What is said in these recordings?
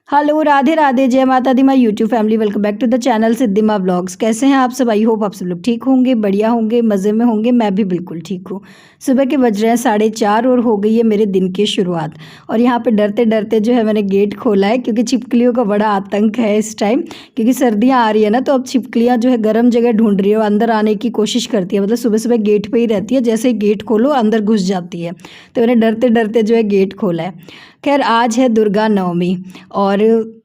Hello, Radhe Radhe, जय माता दी my YouTube family. Welcome back to the channel Siddhima vlogs. कैसे हैं आप सब? आई होप आप सब लोग ठीक होंगे, बढ़िया होंगे, मज़े में होंगे। मैं भी बिल्कुल ठीक हूँ। सुबह के बज रहे हैं 4:30 और हो गई है मेरे दिन की शुरुआत। और यहाँ पे डरते डरते जो है मैंने गेट खोला है, क्योंकि छिपकलियों का बड़ा आतंक है इस टाइम। क्योंकि सर्दियाँ आ रही है ना, तो अब छिपकलियाँ जो है गर्म जगह ढूंढ रही है और अंदर आने की कोशिश करती है। मतलब सुबह सुबह गेट पर ही रहती है, जैसे ही गेट खोलो अंदर घुस जाती है। तो मैंने डरते डरते जो है गेट खोला है। खैर, आज है दुर्गा नवमी। और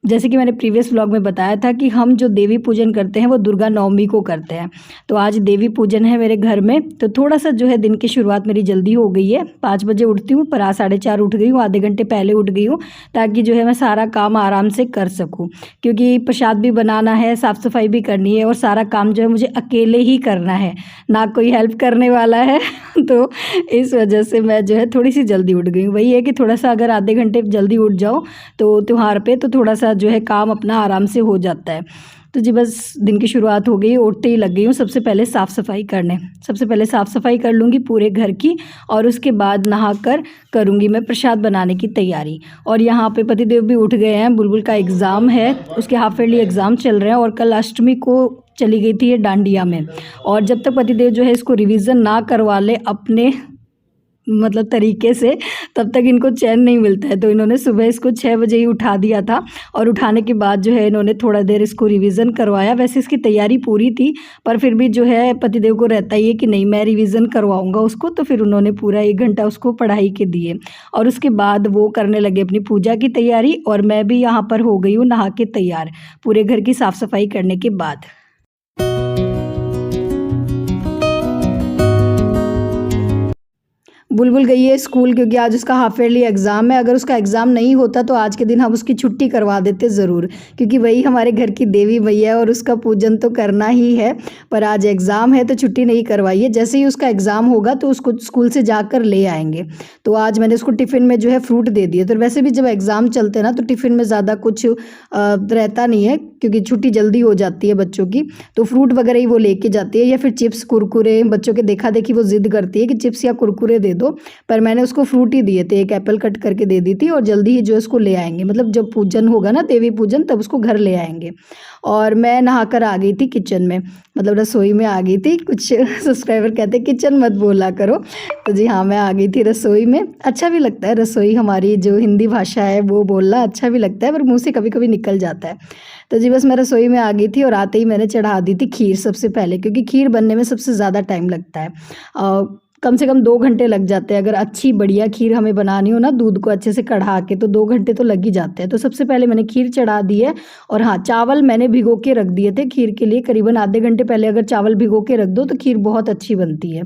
जैसे कि मैंने प्रीवियस व्लॉग में बताया था कि हम जो देवी पूजन करते हैं वो दुर्गा नवमी को करते हैं। तो आज देवी पूजन है मेरे घर में, तो थोड़ा सा जो है दिन की शुरुआत मेरी जल्दी हो गई है। 5 बजे उठती हूँ, पर आज 4:30 उठ गई हूँ, आधे घंटे पहले उठ गई हूँ, ताकि जो है मैं सारा काम आराम से कर सकूँ। क्योंकि प्रसाद भी बनाना है, साफ़ सफाई भी करनी है, और सारा काम जो है मुझे अकेले ही करना है, ना कोई हेल्प करने वाला है। तो इस वजह से मैं जो है थोड़ी सी जल्दी उठ गई हूँ। वही है कि थोड़ा सा अगर आधे घंटे जल्दी उठ जाओ तो त्यौहार पे तो थोड़ा सा जो है काम अपना आराम से हो जाता है। तो जी बस दिन की शुरुआत हो गई, उठते ही लग गई हूँ सबसे पहले साफ़ सफाई करने। सबसे पहले साफ़ सफाई कर लूँगी पूरे घर की, और उसके बाद नहाकर करूँगी मैं प्रसाद बनाने की तैयारी। और यहाँ पे पतिदेव भी उठ गए हैं। बुलबुल का एग्ज़ाम है, उसके हाफ ईयरली एग्ज़ाम चल रहे हैं, और कल अष्टमी को चली गई थी ये डांडिया में। और जब तक पतिदेव जो है इसको रिवीज़न ना करवा ले अपने मतलब तरीके से, तब तक इनको चैन नहीं मिलता है। तो इन्होंने सुबह इसको 6 बजे ही उठा दिया था, और उठाने के बाद जो है इन्होंने थोड़ा देर इसको रिवीज़न करवाया। वैसे इसकी तैयारी पूरी थी, पर फिर भी जो है पतिदेव को रहता ही है कि नहीं, मैं रिवीज़न करवाऊंगा उसको। तो फिर उन्होंने पूरा 1 घंटा उसको पढ़ाई के दिए, और उसके बाद वो करने लगे अपनी पूजा की तैयारी। और मैं भी यहाँ पर हो गई हूँ नहा के तैयार, पूरे घर की साफ़ सफाई करने के बाद। बुलबुल गई है स्कूल, क्योंकि आज उसका हाफ ईयरली एग्ज़ाम है। अगर उसका एग्ज़ाम नहीं होता तो आज के दिन हम उसकी छुट्टी करवा देते ज़रूर, क्योंकि वही हमारे घर की देवी मैया है और उसका पूजन तो करना ही है। पर आज एग्ज़ाम है तो छुट्टी नहीं करवाई है। जैसे ही उसका एग्ज़ाम होगा तो उसको स्कूल से जाकर ले आएंगे। तो आज मैंने उसको टिफ़िन में जो है फ्रूट दे दिए। तो वैसे भी जब एग्ज़ाम चलते हैं ना, तो टिफ़िन में ज़्यादा कुछ रहता नहीं है, क्योंकि छुट्टी जल्दी हो जाती है बच्चों की। तो फ्रूट वगैरह ही वो लेके जाती है, या फिर चिप्स कुरकुरे। बच्चों के देखा देखी वो ज़िद करती है कि चिप्स या कुरकुरे दे दो। पर मैंने उसको फ्रूट ही दिए थे, एक एप्पल कट करके दे दी थी, और जल्दी ही जो उसको ले आएंगे। मतलब जब पूजन होगा ना, देवी पूजन, तब उसको घर ले आएंगे। और मैं नहाकर आ गई थी किचन में, मतलब रसोई में आ गई थी। कुछ सब्सक्राइबर कहते हैं किचन मत बोला करो, तो जी हाँ, मैं आ गई थी रसोई में। अच्छा भी लगता है, रसोई हमारी जो हिंदी भाषा है वो बोलना अच्छा भी लगता है, पर मुँह से कभी कभी निकल जाता है। तो जी बस मैं रसोई में आ गई थी, और आते ही मैंने चढ़ा दी थी खीर सबसे पहले, क्योंकि खीर बनने में सबसे ज़्यादा टाइम लगता है। कम से कम 2 घंटे लग जाते हैं। अगर अच्छी बढ़िया खीर हमें बनानी हो ना, दूध को अच्छे से कढ़ा के, तो 2 घंटे तो लग ही जाते हैं। तो सबसे पहले मैंने खीर चढ़ा दी है। और हाँ, चावल मैंने भिगो के रख दिए थे खीर के लिए। करीबन आधे घंटे पहले अगर चावल भिगो के रख दो तो खीर बहुत अच्छी बनती है।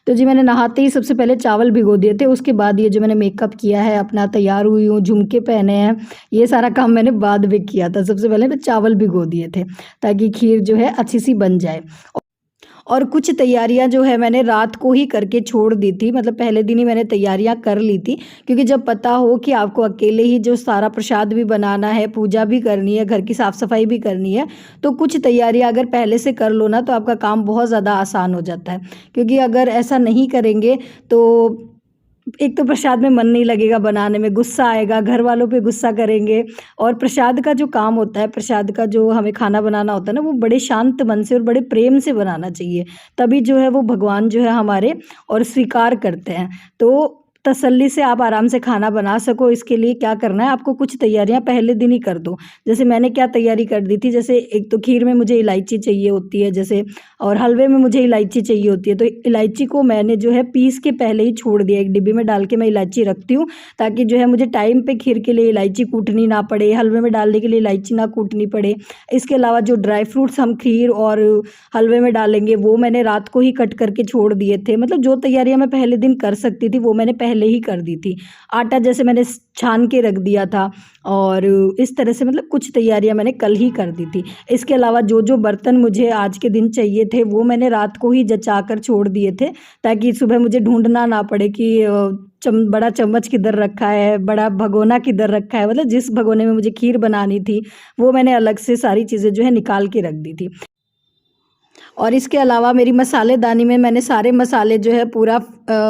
तो जी मैंने नहाते ही सबसे पहले चावल भिगो दिए थे। उसके बाद ये जो मैंने मेकअप किया है, अपना तैयार हुई हूँ, झुमके पहने हैं, ये सारा काम मैंने बाद में किया था। सबसे पहले मैं चावल भिगो दिए थे, ताकि खीर जो है अच्छी सी बन जाए। और कुछ तैयारियां जो है मैंने रात को ही करके छोड़ दी थी, मतलब पहले दिन ही मैंने तैयारियां कर ली थी। क्योंकि जब पता हो कि आपको अकेले ही जो सारा प्रसाद भी बनाना है, पूजा भी करनी है, घर की साफ़ सफाई भी करनी है, तो कुछ तैयारियां अगर पहले से कर लो ना, तो आपका काम बहुत ज़्यादा आसान हो जाता है। क्योंकि अगर ऐसा नहीं करेंगे तो एक तो प्रसाद में मन नहीं लगेगा बनाने में, गुस्सा आएगा, घर वालों पे गुस्सा करेंगे। और प्रसाद का जो काम होता है, प्रसाद का जो हमें खाना बनाना होता है ना, वो बड़े शांत मन से और बड़े प्रेम से बनाना चाहिए। तभी जो है वो भगवान जो है हमारे और स्वीकार करते हैं। तो तसल्ली से आप आराम से खाना बना सको, इसके लिए क्या करना है, आपको कुछ तैयारियां पहले दिन ही कर दो। जैसे मैंने क्या तैयारी कर दी थी, जैसे एक तो खीर में मुझे इलायची चाहिए होती है, जैसे, और हलवे में मुझे इलायची चाहिए होती है। तो इलायची को मैंने जो है पीस के पहले ही छोड़ दिया, एक डिब्बी में डाल के मैं इलायची रखती हूँ, ताकि जो है मुझे टाइम पे खीर के लिए इलायची कूटनी ना पड़े, हलवे में डालने के लिए इलायची ना कूटनी पड़े। इसके अलावा जो ड्राई फ्रूट्स हम खीर और हलवे में डालेंगे, वो मैंने रात को ही कट करके छोड़ दिए थे। मतलब जो तैयारियां मैं पहले दिन कर सकती थी वो मैंने पहले ही कर दी थी। आटा जैसे मैंने छान के रख दिया था, और इस तरह से मतलब कुछ तैयारियां मैंने कल ही कर दी थी। इसके अलावा जो जो बर्तन मुझे आज के दिन चाहिए थे वो मैंने रात को ही जचा कर छोड़ दिए थे, ताकि सुबह मुझे ढूंढना ना पड़े कि बड़ा चम्मच किधर रखा है, बड़ा भगोना किधर रखा है। मतलब जिस भगोने में मुझे खीर बनानी थी वो मैंने अलग से सारी चीज़ें जो है निकाल के रख दी थी। और इसके अलावा मेरी मसालेदानी में मैंने सारे मसाले जो है पूरा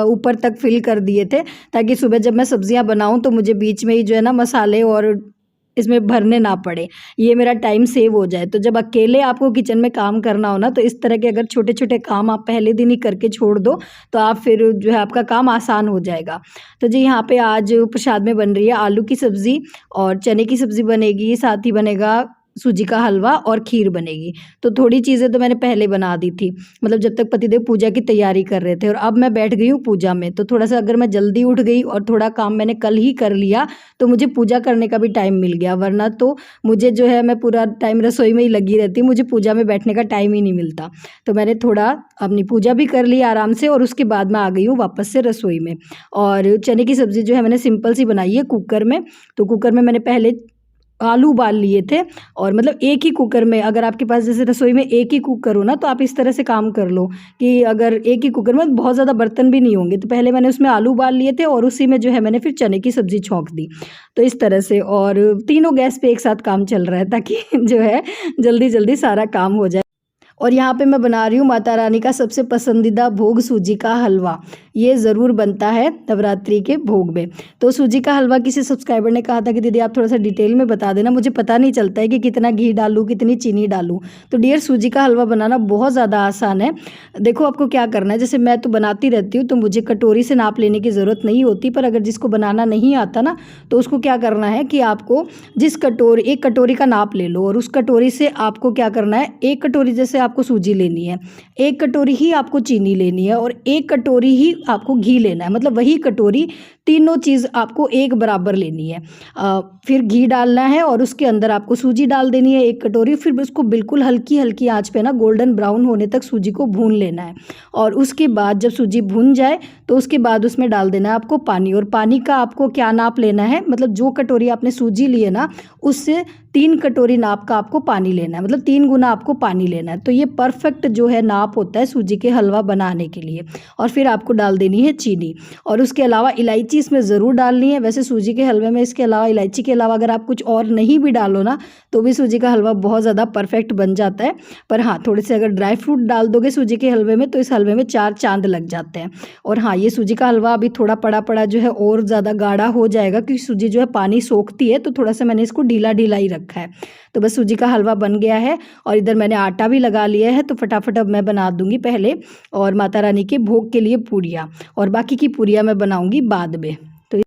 ऊपर तक फिल कर दिए थे, ताकि सुबह जब मैं सब्जियां बनाऊं तो मुझे बीच में ही जो है ना मसाले और इसमें भरने ना पड़े, ये मेरा टाइम सेव हो जाए। तो जब अकेले आपको किचन में काम करना हो ना, तो इस तरह के अगर छोटे-छोटे काम आप पहले दिन ही करके छोड़ दो, तो आप फिर जो है आपका काम आसान हो जाएगा। तो जी यहाँ पे आज प्रसाद में बन रही है आलू की सब्ज़ी और चने की सब्ज़ी बनेगी, साथ ही बनेगा सूजी का हलवा और खीर बनेगी। तो थोड़ी चीज़ें तो मैंने पहले बना दी थी, मतलब जब तक पतिदेव पूजा की तैयारी कर रहे थे, और अब मैं बैठ गई हूँ पूजा में। तो थोड़ा-सा अगर मैं जल्दी उठ गई और थोड़ा काम मैंने कल ही कर लिया, तो मुझे पूजा करने का भी टाइम मिल गया, वरना तो मुझे जो है मैं पूरा टाइम रसोई में ही लगी रहती हूँ, मुझे पूजा में बैठने का टाइम ही नहीं मिलता। तो मैंने थोड़ा अपनी पूजा भी कर ली आराम से, और उसके बाद मैं आ गई हूँ वापस से रसोई में। और चने की सब्ज़ी जो है मैंने सिंपल सी बनाई है कुकर में। तो कुकर में मैंने पहले आलू उबाल लिए थे, और मतलब एक ही कुकर में, अगर आपके पास जैसे रसोई में एक ही कुकर हो ना, तो आप इस तरह से काम कर लो कि अगर एक ही कुकर में बहुत ज़्यादा बर्तन भी नहीं होंगे। तो पहले मैंने उसमें आलू उबाल लिए थे और उसी में जो है मैंने फिर चने की सब्ज़ी छौंक दी। तो इस तरह से, और तीनों गैस पे एक साथ काम चल रहा है ताकि जो है जल्दी-जल्दी सारा काम हो जाए। और यहाँ पे मैं बना रही हूँ माता रानी का सबसे पसंदीदा भोग, सूजी का हलवा। ये ज़रूर बनता है नवरात्रि के भोग में। तो सूजी का हलवा किसी सब्सक्राइबर ने कहा था कि दीदी आप थोड़ा-सा डिटेल में बता देना, मुझे पता नहीं चलता है कि कितना घी डालूँ, कितनी चीनी डालूँ। तो डियर, सूजी का हलवा बनाना बहुत ज़्यादा आसान है। देखो आपको क्या करना है, जैसे मैं तो बनाती रहती हूँ, तो मुझे कटोरी से नाप लेने की ज़रूरत नहीं होती, पर अगर जिसको बनाना नहीं आता ना, तो उसको क्या करना है कि आपको एक कटोरी का नाप ले लो, और उस कटोरी से आपको क्या करना है, एक कटोरी जैसे आपको सूजी लेनी है, एक कटोरी ही आपको चीनी लेनी है, और एक कटोरी ही आपको घी लेना है। मतलब वही कटोरी, तीनों चीज़ आपको एक बराबर लेनी है। फिर घी डालना है, और उसके अंदर आपको सूजी डाल देनी है एक कटोरी। फिर उसको बिल्कुल हल्की हल्की आंच पे ना गोल्डन ब्राउन होने तक सूजी को भून लेना है। और उसके बाद जब सूजी भून जाए, तो उसके बाद उसमें डाल देना है आपको पानी। और पानी का आपको क्या नाप लेना है, मतलब जो कटोरी आपने सूजी ली है ना, उससे 3 कटोरी नाप का आपको पानी लेना है, मतलब 3 गुना आपको पानी लेना है। तो ये परफेक्ट जो है नाप होता है सूजी के हलवा बनाने के लिए। और फिर आपको डाल देनी है चीनी, और उसके अलावा इलायची इसमें ज़रूर डालनी है। वैसे सूजी के हलवे में इसके अलावा, इलायची के अलावा अगर आप कुछ और नहीं भी डालो ना, तो भी सूजी का हलवा बहुत ज़्यादा परफेक्ट बन जाता है। पर हाँ, थोड़े से अगर ड्राई फ्रूट डाल दोगे सूजी के हलवे में, तो इस हलवे में 4 चाँद लग जाते हैं। और हाँ, ये सूजी का हलवा अभी थोड़ा पड़ा पड़ा जो है और ज़्यादा गाढ़ा हो जाएगा, क्योंकि सूजी जो है पानी सोखती है, तो थोड़ा सा मैंने इसको ढीला ढीला ही रखा है। तो बस सूजी का हलवा बन गया है, और इधर मैंने आटा भी लगा लिया है। तो फटाफट अब मैं बना दूंगी पहले, और माता रानी के भोग के लिए पूरियाँ, और बाकी की पूरियाँ मैं बनाऊंगी बाद में। तो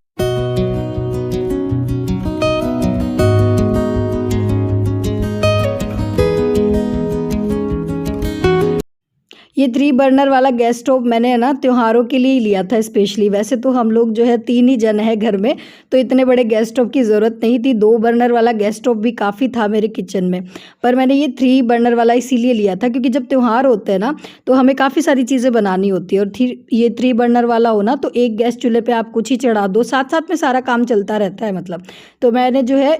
ये 3 बर्नर वाला गैस स्टोव मैंने ना त्योहारों के लिए ही लिया था स्पेशली। वैसे तो हम लोग जो है 3 ही जन है घर में, तो इतने बड़े गैस स्टोव की ज़रूरत नहीं थी। 2 बर्नर वाला गैस स्टोव भी काफ़ी था मेरे किचन में, पर मैंने ये 3 बर्नर वाला इसीलिए लिया था क्योंकि जब त्यौहार होते हैं ना, तो हमें काफ़ी सारी चीज़ें बनानी होती है। और ये 3 बर्नर वाला हो ना, तो एक गैस चूल्हे पर आप कुछ ही चढ़ा दो, साथ साथ में सारा काम चलता रहता है मतलब। तो मैंने जो है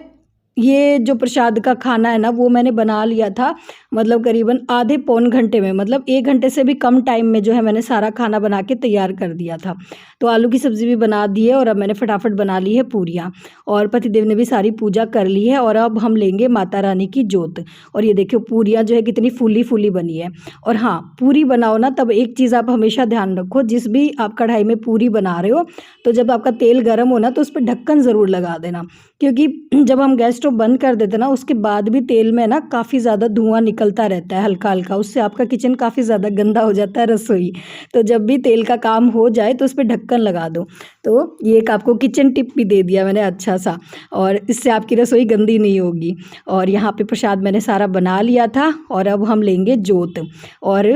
ये जो प्रसाद का खाना है ना, वो मैंने बना लिया था, मतलब करीबन आधे पौन घंटे में, मतलब 1 घंटे से भी कम टाइम में जो है मैंने सारा खाना बना के तैयार कर दिया था। तो आलू की सब्ज़ी भी बना दी है, और अब मैंने फटाफट बना ली है पूरियाँ, और पतिदेव ने भी सारी पूजा कर ली है। और अब हम लेंगे माता रानी की जोत। और ये देखियो पूरियाँ जो है कितनी फूली फूली बनी है। और हाँ, पूरी बनाओ ना, तब एक चीज़ आप हमेशा ध्यान रखो, जिस भी आप कढ़ाई में पूरी बना रहे हो, तो जब आपका तेल गर्म हो ना, तो उस पर ढक्कन ज़रूर लगा देना, क्योंकि जब हम गैस स्टोव बंद कर देते ना, उसके बाद भी तेल में ना काफ़ी ज़्यादा धुआं निकलता रहता है हल्का हल्का, उससे आपका किचन काफ़ी ज़्यादा गंदा हो जाता है, रसोई। तो जब भी तेल का काम हो जाए, तो उस पर ढक्कन लगा दो। तो ये एक आपको किचन टिप भी दे दिया मैंने अच्छा सा, और इससे आपकी रसोई गंदी नहीं होगी। और यहाँ पे प्रसाद मैंने सारा बना लिया था, और अब हम लेंगे जोत। और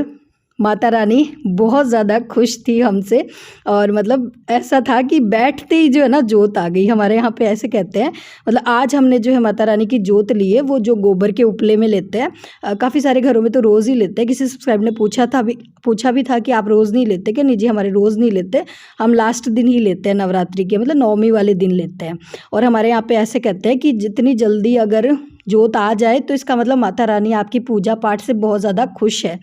माता रानी बहुत ज़्यादा खुश थी हमसे, और मतलब ऐसा था कि बैठते ही जो है ना जोत आ गई। हमारे यहाँ पे ऐसे कहते हैं, मतलब आज हमने जो है माता रानी की जोत ली है, वो जो गोबर के उपले में लेते हैं। काफ़ी सारे घरों में तो रोज़ ही लेते हैं। किसी सब्सक्राइबर ने पूछा भी था कि आप रोज़ नहीं लेते क्या? नहीं जी, हमारे रोज़ नहीं लेते, हम लास्ट दिन ही लेते हैं नवरात्रि के, मतलब नवमी वाले दिन लेते हैं। और हमारे यहाँ पे ऐसे कहते हैं कि जितनी जल्दी अगर जोत आ जाए, तो इसका मतलब माता रानी आपकी पूजा पाठ से बहुत ज़्यादा खुश है।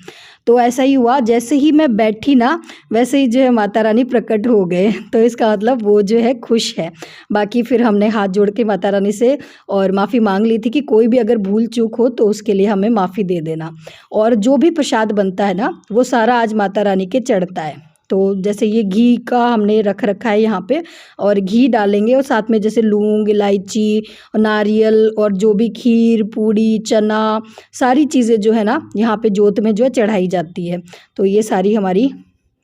तो ऐसा ही हुआ, जैसे ही मैं बैठी ना, वैसे ही जो है माता रानी प्रकट हो गए। तो इसका मतलब वो जो है खुश है। बाकी फिर हमने हाथ जोड़ के माता रानी से और माफ़ी मांग ली थी कि कोई भी अगर भूल चूक हो तो उसके लिए हमें माफ़ी दे देना। और जो भी प्रसाद बनता है ना, वो सारा आज माता रानी के चढ़ता है। तो जैसे ये घी का हमने रख रखा है यहाँ पे, और घी डालेंगे और साथ में जैसे लौंग, इलायची, नारियल और जो भी खीर, पूड़ी, चना, सारी चीज़ें जो है ना यहाँ पे जोत में जो है चढ़ाई जाती है। तो ये सारी हमारी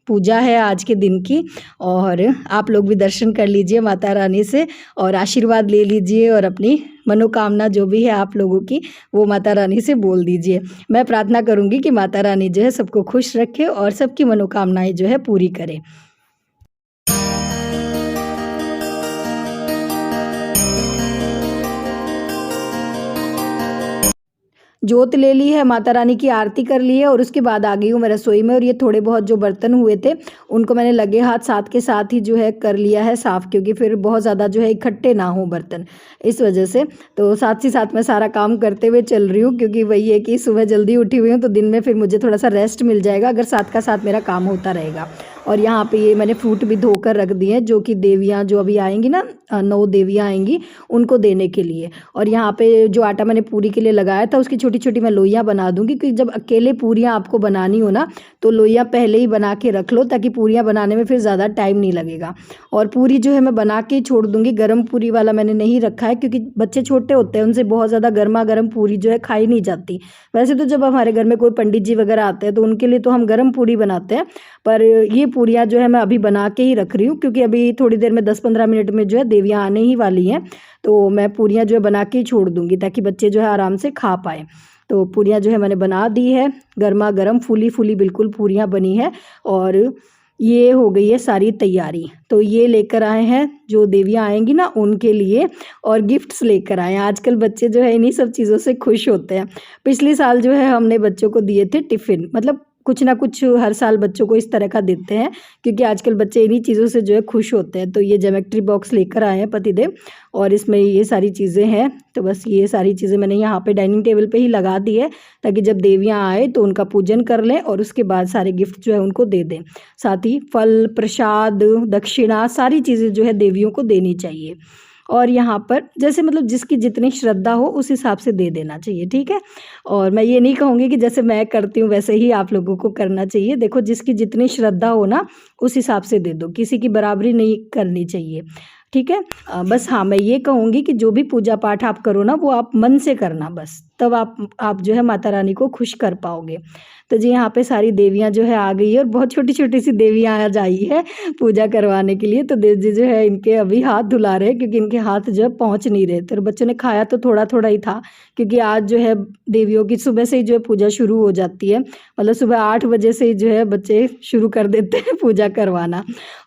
पूजा है आज के दिन की। और आप लोग भी दर्शन कर लीजिए माता रानी से और आशीर्वाद ले लीजिए और अपनी मनोकामना जो भी है आप लोगों की वो माता रानी से बोल दीजिए। मैं प्रार्थना करूँगी कि माता रानी जो है सबको खुश रखे और सबकी मनोकामनाएं जो है पूरी करे। जोत ले ली है, माता रानी की आरती कर ली है और उसके बाद आ गई हूँ मैं रसोई में। और ये थोड़े बहुत जो बर्तन हुए थे उनको मैंने लगे हाथ साथ के साथ ही जो है कर लिया है साफ़, क्योंकि फिर बहुत ज़्यादा जो है इकट्ठे ना हो बर्तन, इस वजह से। तो साथ ही साथ मैं सारा काम करते हुए चल रही हूँ, क्योंकि वही है कि सुबह जल्दी उठी हुई हूँ तो दिन में फिर मुझे थोड़ा सा रेस्ट मिल जाएगा अगर साथ का साथ मेरा काम होता रहेगा। और यहाँ पे ये मैंने फ्रूट भी धोकर रख दिए हैं, जो कि देवियाँ जो अभी आएंगी ना, 9 देवियाँ आएंगी उनको देने के लिए। और यहाँ पे जो आटा मैंने पूरी के लिए लगाया था उसकी छोटी छोटी मैं लोइयाँ बना दूँगी, क्योंकि जब अकेले पूरियाँ आपको बनानी हो ना तो लोइयाँ पहले ही बना के रख लो, ताकि पूरियाँ बनाने में फिर ज़्यादा टाइम नहीं लगेगा। और पूरी जो है मैं बना के ही छोड़ दूँगी, गर्म पूरी वाला मैंने नहीं रखा है, क्योंकि बच्चे छोटे होते हैं उनसे बहुत ज़्यादा गर्मा गर्म पूरी जो है खाई नहीं जाती। वैसे तो जब हमारे घर में कोई पंडित जी वगैरह आते हैं तो उनके लिए तो हम गर्म पूरी बनाते हैं, पर ये पूरियाँ जो है मैं अभी बना के ही रख रही हूँ, क्योंकि अभी थोड़ी देर में 10-15 मिनट में जो है देवियाँ आने ही वाली हैं। तो मैं पूरियाँ जो है बना के ही छोड़ दूँगी ताकि बच्चे जो है आराम से खा पाएँ। तो पूरियाँ जो है मैंने बना दी है, गर्मा गर्म फूली फूली बिल्कुल पूरियाँ बनी है। और ये हो गई है सारी तैयारी। तो ये लेकर आए हैं जो देवियाँ आएंगी ना उनके लिए, और गिफ्ट्स लेकर आए हैं। आजकल बच्चे जो है इन्हीं सब चीज़ों से खुश होते हैं। पिछले साल जो है हमने बच्चों को दिए थे टिफ़िन, मतलब कुछ ना कुछ हर साल बच्चों को इस तरह का देते हैं, क्योंकि आजकल बच्चे इन्हीं चीज़ों से जो है खुश होते हैं। तो ये ज्योमेट्री बॉक्स लेकर आए हैं पतिदेव, और इसमें ये सारी चीज़ें हैं। तो बस ये सारी चीज़ें मैंने यहाँ पे डाइनिंग टेबल पे ही लगा दी है, ताकि जब देवियाँ आए तो उनका पूजन कर लें और उसके बाद सारे गिफ्ट जो है उनको दे दें। साथ ही फल, प्रसाद, दक्षिणा, सारी चीज़ें जो है देवियों को देनी चाहिए। और यहाँ पर जैसे मतलब जिसकी जितनी श्रद्धा हो उस हिसाब से दे देना चाहिए, ठीक है। और मैं ये नहीं कहूँगी कि जैसे मैं करती हूँ वैसे ही आप लोगों को करना चाहिए। देखो जिसकी जितनी श्रद्धा हो ना उस हिसाब से दे दो, किसी की बराबरी नहीं करनी चाहिए, ठीक है। बस हाँ, मैं ये कहूँगी कि जो भी पूजा पाठ आप करो ना वो आप मन से करना, बस तब आप जो है माता रानी को खुश कर पाओगे। तो जी यहाँ पे सारी देवियाँ जो है आ गई है, और बहुत छोटी छोटी सी देवियाँ आज आई है पूजा करवाने के लिए। तो देव जी जो है इनके अभी हाथ धुला रहे हैं, क्योंकि इनके हाथ जो है पहुँच नहीं रहे थे। और बच्चों ने खाया तो थोड़ा थोड़ा ही था, क्योंकि आज जो है देवियों की सुबह से ही जो है पूजा शुरू हो जाती है। मतलब सुबह 8 बजे से ही जो है बच्चे शुरू कर देते हैं पूजा करवाना।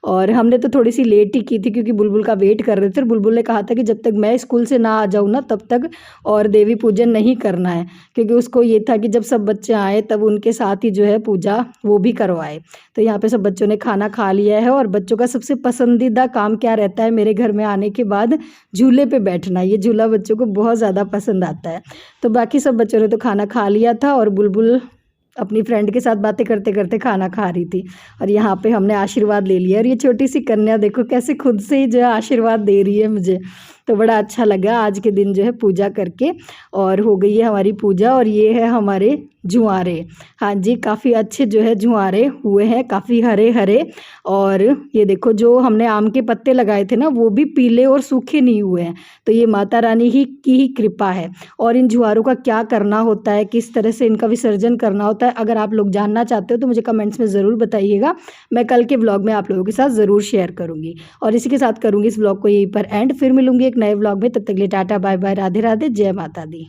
और हमने तो थोड़ी सी लेट ही की थी, क्योंकि बुलबुल का वेट कर रहे थे। और बुलबुल ने कहा था कि जब तक मैं स्कूल से ना आ जाऊँ ना तब तक और देवी पूजन नहीं करना है, क्योंकि उसको ये था कि जब सब बच्चे आए तब उनके साथ ही जो है पूजा वो भी करवाए। तो यहाँ पे सब बच्चों ने खाना खा लिया है, और बच्चों का सबसे पसंदीदा काम क्या रहता है मेरे घर में आने के बाद? झूले पे बैठना। ये झूला बच्चों को बहुत ज़्यादा पसंद आता है। तो बाकी सब बच्चों ने तो खाना खा लिया था, और बुलबुल अपनी फ्रेंड के साथ बातें करते करते खाना खा रही थी। और यहाँ पे हमने आशीर्वाद ले लिया, और ये छोटी सी कन्या देखो कैसे खुद से ही जो है आशीर्वाद दे रही है मुझे। तो बड़ा अच्छा लगा आज के दिन जो है पूजा करके। और हो गई है हमारी पूजा, और ये है हमारे जुआरे। हाँ जी, काफ़ी अच्छे जो है जुआरे हुए हैं, काफ़ी हरे हरे। और ये देखो जो हमने आम के पत्ते लगाए थे ना वो भी पीले और सूखे नहीं हुए हैं। तो ये माता रानी ही की ही कृपा है। और इन जुआरों का क्या करना होता है, किस तरह से इनका विसर्जन करना होता है, अगर आप लोग जानना चाहते हो तो मुझे कमेंट्स में ज़रूर बताइएगा। मैं कल के व्लॉग में आप लोगों के साथ ज़रूर शेयर करूँगी। और इसी के साथ करूँगी इस व्लॉग को यहीं पर एंड। फिर मिलूँगी एक नए व्लॉग में, तब तक के लिए tata bye bye, Radhe Radhe, जय माता दी।